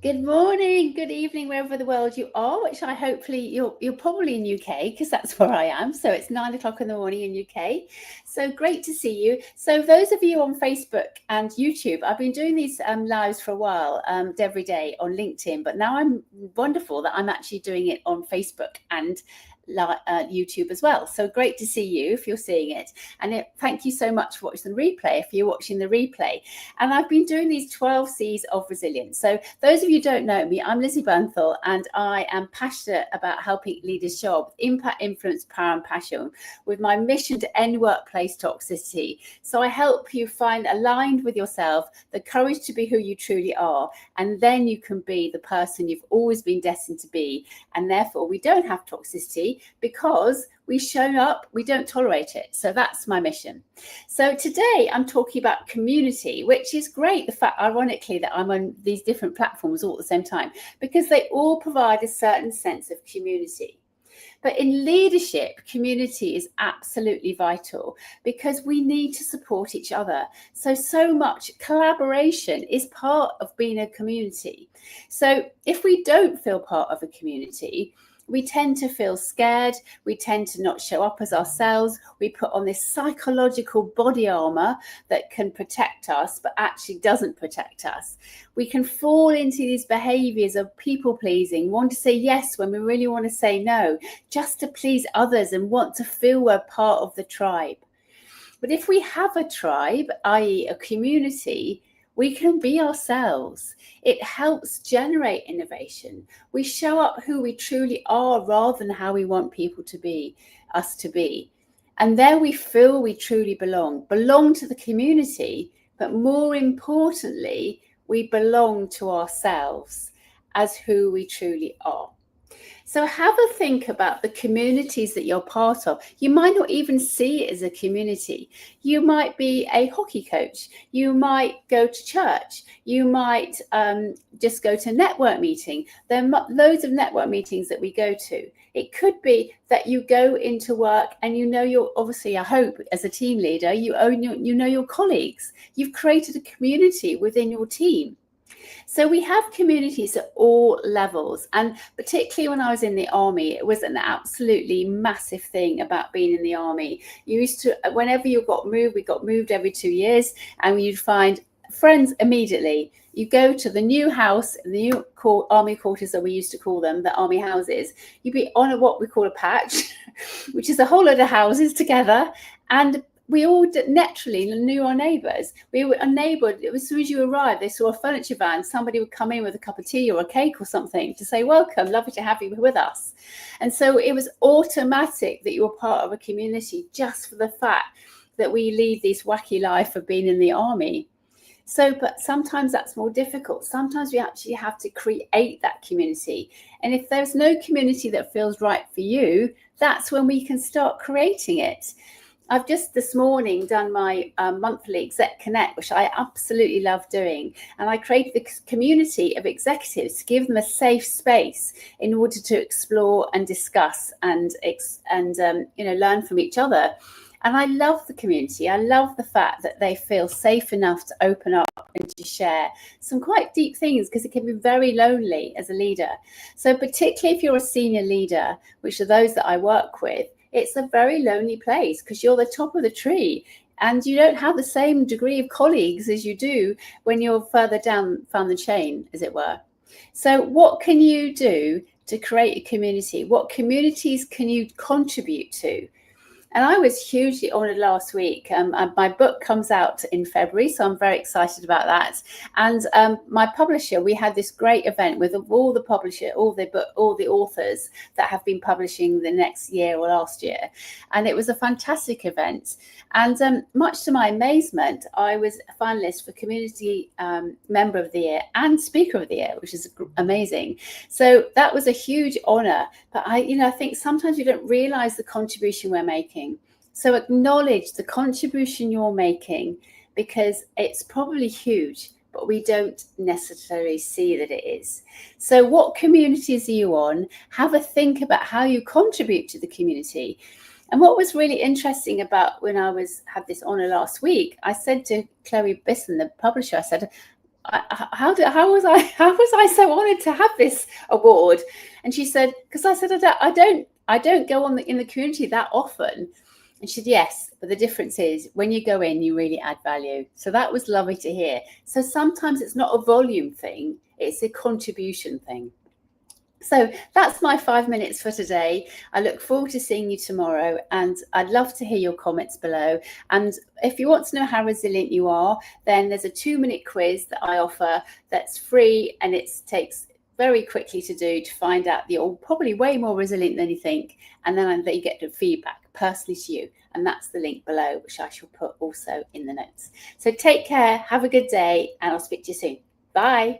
Good morning, good evening, wherever the world you are, which I hopefully you're probably in UK because that's where I am. So it's 9 o'clock in the morning in UK. So great to see you. So those of you on Facebook and YouTube, I've been doing these lives for a while, every day on LinkedIn, but now I'm wonderful that I'm actually doing it on Facebook and YouTube as well. So great to see you if you're seeing it. And thank you so much for watching the replay if you're watching the replay. And I've been doing these 12 C's of resilience. So those of you who don't know me, I'm Lizzie Bernthal, and I am passionate about helping leaders show up impact, influence, power, and passion with my mission to end workplace toxicity. So I help you find aligned with yourself, the courage to be who you truly are, and then you can be the person you've always been destined to be. And therefore, we don't have toxicity because we show up, we don't tolerate it. So that's my mission. So today I'm talking about community, which is great. The fact, ironically, that I'm on these different platforms all at the same time, because they all provide a certain sense of community. But in leadership, community is absolutely vital because we need to support each other. So much collaboration is part of being a community. So if we don't feel part of a community, we tend to feel scared. We tend to not show up as ourselves. We put on this psychological body armor that can protect us, but actually doesn't protect us. We can fall into these behaviors of people pleasing, want to say yes when we really want to say no, just to please others and want to feel we're part of the tribe. But if we have a tribe, i.e. a community, we can be ourselves. It helps generate innovation. We show up who we truly are rather than how we want people to be, us to be. And there we feel we truly belong to the community, but more importantly, we belong to ourselves as who we truly are. So have a think about the communities that you're part of. You might not even see it as a community. You might be a hockey coach. You might go to church. You might just go to a network meeting. There are loads of network meetings that we go to. It could be that you go into work and you know you're obviously, I hope, as a team leader, you know your colleagues. You've created a community within your team. So we have communities at all levels, and particularly when I was in the army, it was an absolutely massive thing about being in the army. You used to, whenever you got moved, we got moved every 2 years, and you'd find friends immediately. You go to the new house, the new army quarters that we used to call them, the army houses. You'd be on what we call a patch, which is a whole load of houses together, and we all naturally knew our neighbours. We were a neighbour. As soon as you arrived, they saw a furniture van. Somebody would come in with a cup of tea or a cake or something to say, welcome, lovely to have you with us. And so it was automatic that you were part of a community just for the fact that we lead this wacky life of being in the army. So, but sometimes that's more difficult. Sometimes we actually have to create that community. And if there's no community that feels right for you, that's when we can start creating it. I've just this morning done my monthly Exec Connect, which I absolutely love doing. And I created this community of executives to give them a safe space in order to explore and discuss and learn from each other. And I love the community. I love the fact that they feel safe enough to open up and to share some quite deep things, because it can be very lonely as a leader. So particularly if you're a senior leader, which are those that I work with, it's a very lonely place because you're the top of the tree and you don't have the same degree of colleagues as you do when you're further down the chain, as it were. So what can you do to create a community? What communities can you contribute to? And I was hugely honoured last week. My book comes out in February, so I'm very excited about that. And my publisher, we had this great event with all the publisher, all the authors that have been publishing the next year or last year. And it was a fantastic event. And much to my amazement, I was a finalist for Community Member of the Year and Speaker of the Year, which is amazing. So that was a huge honour. But I think sometimes we don't realise the contribution we're making. So acknowledge the contribution you're making, because it's probably huge, but we don't necessarily see that it is. So what communities are you on? Have a think about how you contribute to the community. And what was really interesting about when I had this honour last week, I said to Chloe Bisson, the publisher, I said, how was I so honoured to have this award? And she said, because I said, I don't go on in the community that often. And she said, yes, but the difference is when you go in, you really add value. So that was lovely to hear. So sometimes it's not a volume thing, it's a contribution thing. So that's my 5 minutes for today. I look forward to seeing you tomorrow, and I'd love to hear your comments below. And if you want to know how resilient you are, then there's a 2-minute quiz that I offer that's free, and it takes very quickly to do to find out that you're probably way more resilient than you think, and then that you get the feedback personally to you. And that's the link below, which I shall put also in the notes. So take care, have a good day, and I'll speak to you soon. Bye.